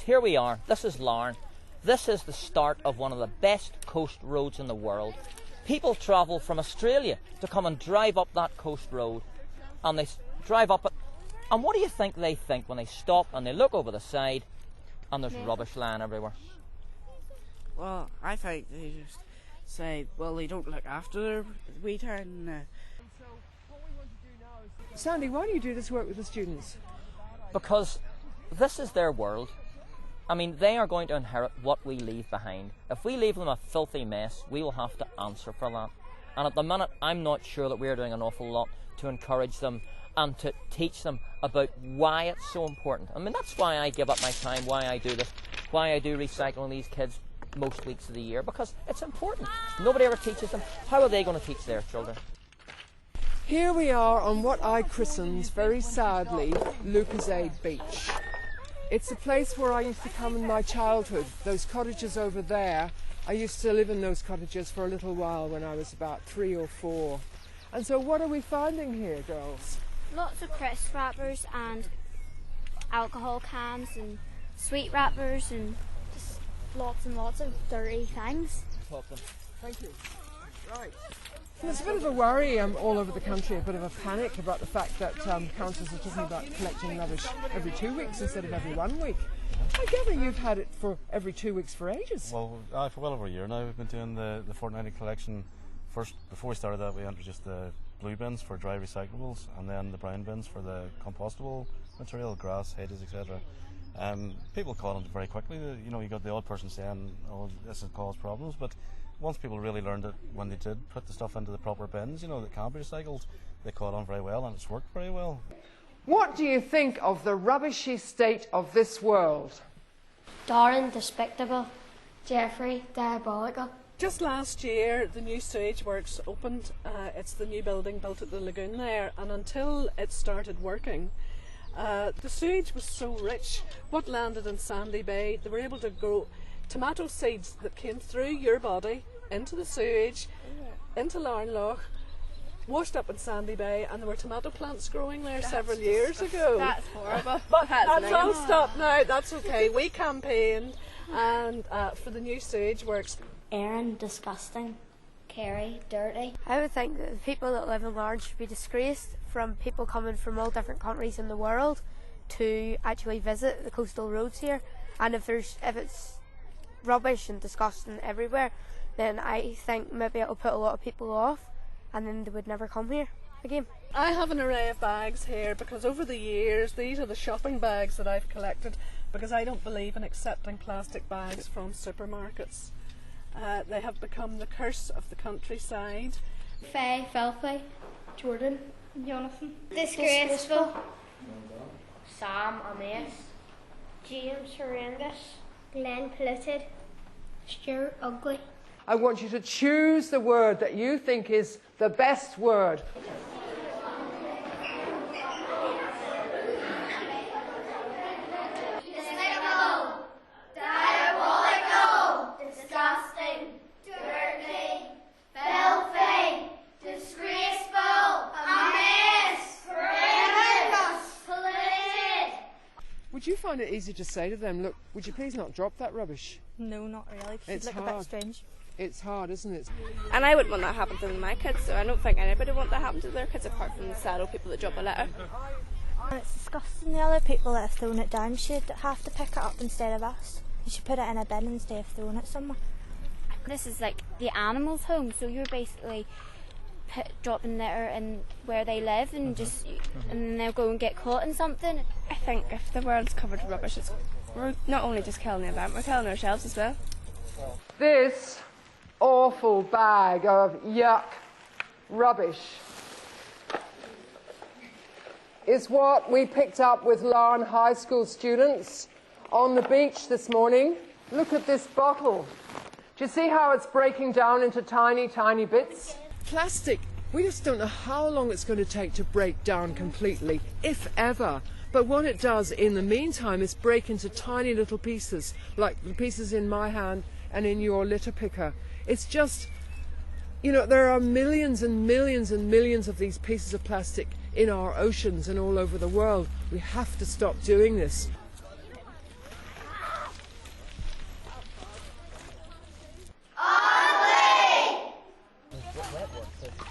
here we are. This is Larne. This is the start of one of the best coast roads in the world. People travel from Australia to come and drive up that coast road, and they drive up it. And what do you think they think when they stop and they look over the side and there's rubbish lying everywhere? Well, I think they just say, well, they don't look after their wee town. Sandy, why do you do this work with the students? Because this is their world. I mean, they are going to inherit what we leave behind. If we leave them a filthy mess, we will have to answer for that. And at the minute, I'm not sure that we're doing an awful lot to encourage them and to teach them about why it's so important. I mean, that's why I give up my time, why I do this, why I do recycling these kids most weeks of the year, because it's important. Nobody ever teaches them. How are they going to teach their children? Here we are on what I christened, very sadly, Lucasade Beach. It's a place where I used to come in my childhood. Those cottages over there, I used to live in those cottages for a little while when I was about 3 or 4. And so what are we finding here, girls? Lots of crisp wrappers and alcohol cans and sweet wrappers and just lots and lots of dirty things. Thank you. Right. There's a bit of a worry all over the country, a bit of a panic about the fact that councils are talking about collecting rubbish every 2 weeks instead of every 1 week. I gather you've had it for every 2 weeks for ages. Well, for well over a year now we've been doing the fortnightly collection. First, before we started that, we introduced the blue bins for dry recyclables and then the brown bins for the compostable material, grass, hedges, etc. People caught on very quickly. You know, you got the odd person saying, oh, this has caused problems, but once people really learned it, when they did put the stuff into the proper bins, you know, that can be recycled, they caught on very well and it's worked very well. What do you think of the rubbishy state of this world? Darren, despicable. Jeffrey, diabolical. Just last year, the new sewage works opened. It's the new building built at the lagoon there, and until it started working, the sewage was so rich. What landed in Sandy Bay, they were able to grow tomato seeds that came through your body into the sewage, into Larne Loch, washed up in Sandy Bay, and there were tomato plants growing there several years ago. That's horrible. But that's all stopped now. That's okay. We campaigned and for the new sewage works. Aaron, disgusting. Kerry, dirty. I would think that the people that live in Larne should be disgraced from people coming from all different countries in the world to actually visit the coastal roads here. And if it's rubbish and disgusting everywhere, then I think maybe it'll put a lot of people off and then they would never come here again. I have an array of bags here because over the years these are the shopping bags that I've collected because I don't believe in accepting plastic bags from supermarkets. They have become the curse of the countryside. Faye, filthy. Jordan, Jonathan, disgraceful. Sam, a mess. James, horrendous. Glenn, polluted. Stuart, ugly. I want you to choose the word that you think is the best word. Despicable, diabolical, disgusting, dirty, filthy, disgraceful, a mess, horrendous, polluted. Would you find it easy to say to them, look, would you please not drop that rubbish? No, not really, because It's it'd look a hard. bit strange. It's hard, isn't it? And I wouldn't want that happen to my kids, so I don't think anybody would want that happen to their kids apart from the sad old people that drop a litter. It's disgusting. The other people that have thrown it down should have to pick it up instead of us. You should put it in a bin instead of throwing it somewhere. This is like the animals' home, so you're basically dropping litter in where they live and and they'll go and get caught in something. I think if the world's covered with rubbish, we're not only just killing the environment, we're killing ourselves as well. This awful bag of yuck rubbish is what we picked up with Larne High School students on the beach this morning. Look at this bottle. Do you see how it's breaking down into tiny, tiny bits? Plastic. We just don't know how long it's going to take to break down completely, if ever. But what it does in the meantime is break into tiny little pieces, like the pieces in my hand and in your litter picker. It's just, you know, there are millions and millions and millions of these pieces of plastic in our oceans and all over the world. We have to stop doing this. So